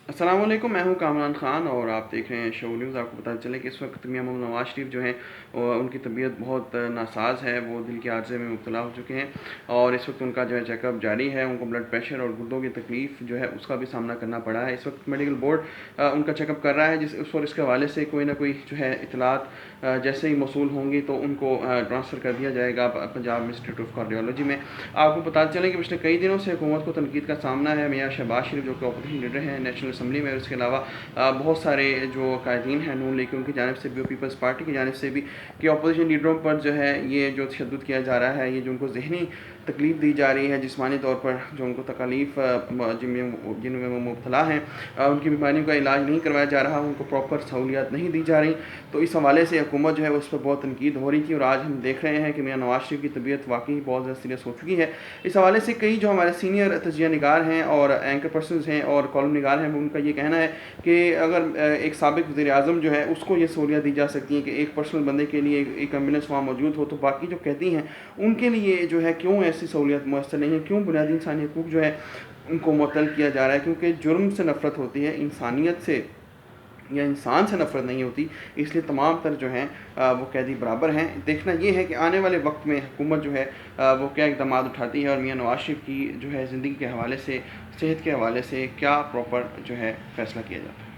अस्सलाम वालेकुम, मैं हूं कामरान ख़ान और आप देख रहे हैं शो न्यूज़। आपको पता चले कि इस वक्त मियां मोहम्मद नवाज़ शरीफ जो हैं उनकी तबीयत बहुत नासाज है। वो दिल के आर्जे में मुब्तला हो चुके हैं और इस वक्त उनका जो है चेकअप जारी है। उनको ब्लड प्रेशर और गुर्दों की तकलीफ़ जो है उसका भी सामना करना पड़ा है। इस वक्त मेडिकल बोर्ड उनका चेकअप कर रहा है, इसके हवाले से कोई ना कोई जो है इतलात जैसे ही मौसूल होंगी तो उनको ट्रांसफ़र कर दिया जाएगा पंजाब इंस्टीट्यूट ऑफ कार्डियोलॉजी में। आपको पता चले कि पिछले कई दिनों से हुकूमत को तनकीद का सामना है। मियां शहबाज शरीफ जो कि अपोजिशन लीडर हैं नेशनल असम्बली में, और इसके अलावा बहुत सारे जो कायदीन हैं नून लीग की, उनकी जानिब से भी, पीपल्स पार्टी की जानिब से भी, कि अपोजिशन लीडरों पर जो है ये जो तशद्दुद किया जा रहा है, ये जो उनको ज़हनी तकलीफ़ दी जा रही है, जिस्मानी तौर पर जो उनको तकलीफ़ जिनमें वो मुब्तला हैं, उनकी बीमारियों का इलाज नहीं करवाया जा रहा, उनको प्रॉपर सहूलियात नहीं दी जा रही। तो इस हवाले से हुकूमत जो है उस पर बहुत तनकीद हो रही थी और आज हम देख रहे हैं कि मियां नवाज़ शरीफ की तबीयत वाकई बहुत ज़्यादा सीरियस हो चुकी है। इस हवाले से कई जो हमारे सीनियर तजिया निगार हैं और एंकर पर्सनस हैं और कॉलम निगार हैं, उनका ये कहना है कि अगर एक साबिक़ वज़ीर-ए-आज़म जो है उसको ये सहूलियत दी जा सकती है कि एक पर्सनल बंदे के लिए एक एम्बुलेंस वहाँ मौजूद हो, तो बाकी जो कैदी हैं उनके लिए जो है क्यों ऐसी सहूलियत मुयस्सर नहीं है, क्यों बुनियादी इंसानी हकूक़ जो है उनको मुअत्तल किया जा रहा है। क्योंकि जुर्म से नफ़रत होती है, इंसानियत से या इंसान से नफ़रत नहीं होती। इसलिए तमाम तर जो हैं वो कैदी बराबर हैं। देखना ये है कि आने वाले वक्त में हुकूमत जो है वो क्या इक़दाम उठाती है और मियां नवाज़ शरीफ की जो है ज़िंदगी के हवाले से, सेहत के हवाले से क्या प्रॉपर जो है फ़ैसला किया जाता है।